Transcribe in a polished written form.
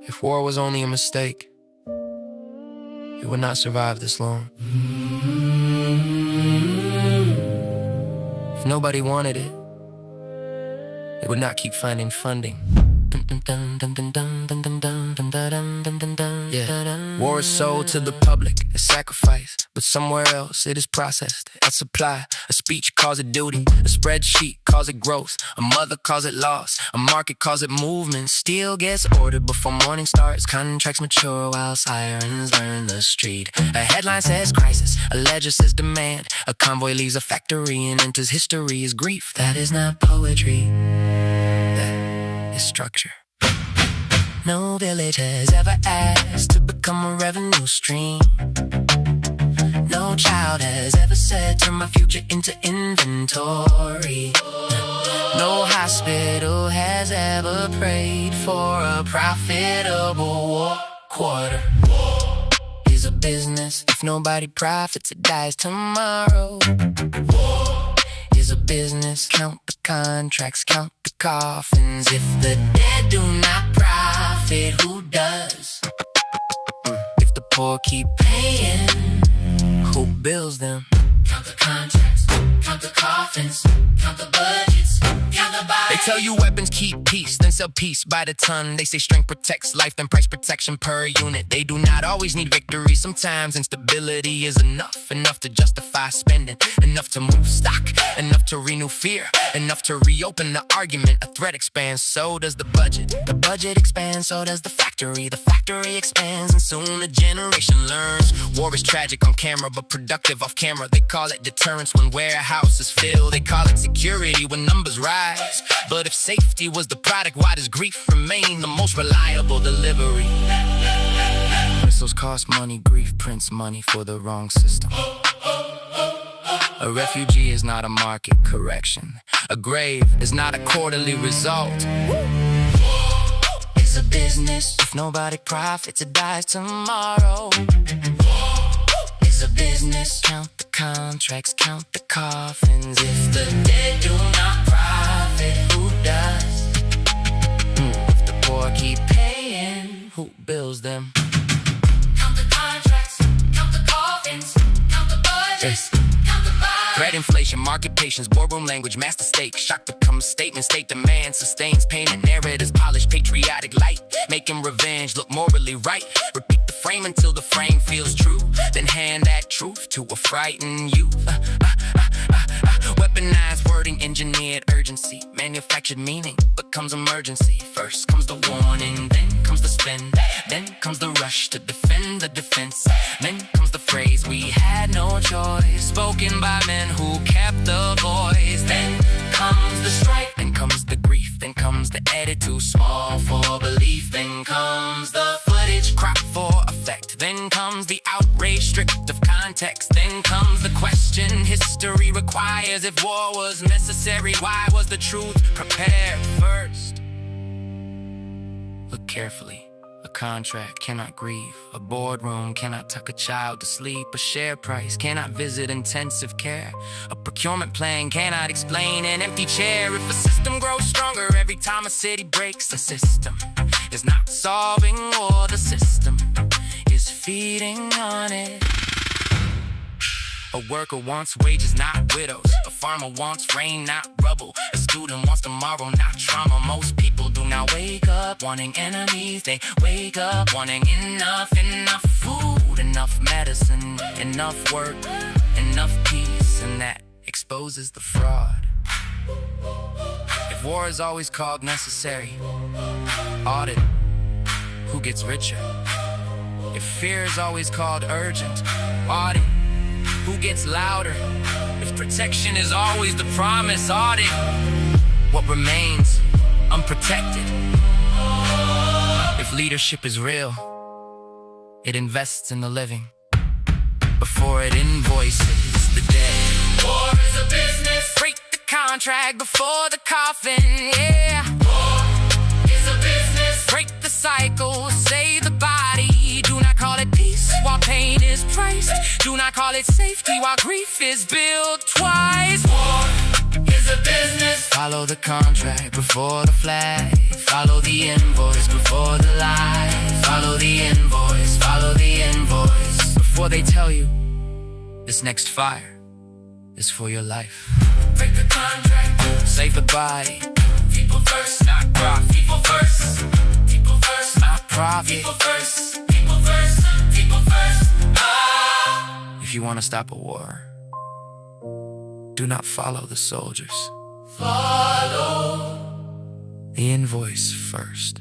If war was only a mistake, it would not survive this long. If nobody wanted it, it would not keep finding funding. Yeah. War is sold to the public as sacrifice, but somewhere else it is processed as supply. A speech calls it duty, a spreadsheet calls it growth, a mother calls it loss, a market calls it movement. Steel gets ordered before morning starts, contracts mature while sirens burn the street. A headline says crisis, a ledger says demand, a convoy leaves a factory and enters history as grief. That is not poetry, that is structure. No village has ever asked to become a revenue stream. No child has ever said, turn my future into inventory. No hospital has ever prayed for a profitable war quarter. War is a business. If nobody profits, it dies tomorrow. War is a business. Count the contracts, count the coffins. If the dead do not profit, who does? If the poor keep paying, who bills them? Count the contracts, count the coffins, count the budgets, count the bodies. They tell you weapons keep peace, then sell peace by the ton. They say strength protects life, then price protection per unit. They do not always need victory. Sometimes instability is enough to justify spending, enough to move stock, enough to renew fear, enough to reopen the argument. A threat expands, so does the budget. The budget expands, so does the factory. The factory expands, and soon a generation learns. War is tragic on camera, but productive off camera. They call it deterrence when warehouses fill. They call it security when numbers rise. But if safety was the product, why does grief remain the most reliable delivery? Missiles cost money, grief prints money for the wrong system. A refugee is not a market correction. A grave is not a quarterly result. It's a business. If nobody profits, it dies tomorrow. It's a business. Count the contracts, count the coffins. If the dead do not profit, who does? If the poor keep paying, who bills them? Count the contracts, count the coffins, count the budgets. Threat inflation, market patience, boardroom language, master stake. Shock becomes statement, state demand sustains pain and narratives, polished patriotic light, making revenge look morally right. Repeat the frame until the frame feels true, then hand that truth to a frightened youth. Weaponized wording, engineered urgency, manufactured meaning becomes emergency. First comes the warning, then comes the spin, then comes the rush to defend the defense, then comes the phrase we had no choice, spoken by men who kept the voice. Then comes the strike, then comes the grief, then comes the edit too small for belief, then comes the footage crop for effect, then comes the outrage stripped of context, then comes the question history requires. If war was necessary, why was the truth prepared first? Look carefully. A contract cannot grieve, a boardroom cannot tuck a child to sleep, a share price cannot visit intensive care, a procurement plan cannot explain an empty chair. If a system grows stronger every time a city breaks, the system is not solving war, the system is feeding on it. A worker wants wages, not widows. A farmer wants rain, not rubble. A student wants tomorrow, not trauma. Most people do not wake up wanting enemies. They wake up wanting enough food, enough medicine, enough work, enough peace. And that exposes the fraud. If war is always called necessary, audit who gets richer. If fear is always called urgent, audit who gets louder. If protection is always the promise, audit what remains unprotected. If leadership is real, it invests in the living before it invoices the dead. War is a business. Break the contract before the coffin, yeah. War is a business. Break the cycle, save the body. Do not call it peace while pain is priced. Do not call it safety while grief is billed twice. War is a a business. Follow the contract before the flag. Follow the invoice before the lie. Follow the invoice, follow the invoice. Before they tell you, this next fire is for your life. Break the contract. Save the body. People first, not profit. People first. People first, Not profit. people first. People first. People first. Ah. If you want to stop a war, do not follow the soldiers. Follow The invoice first.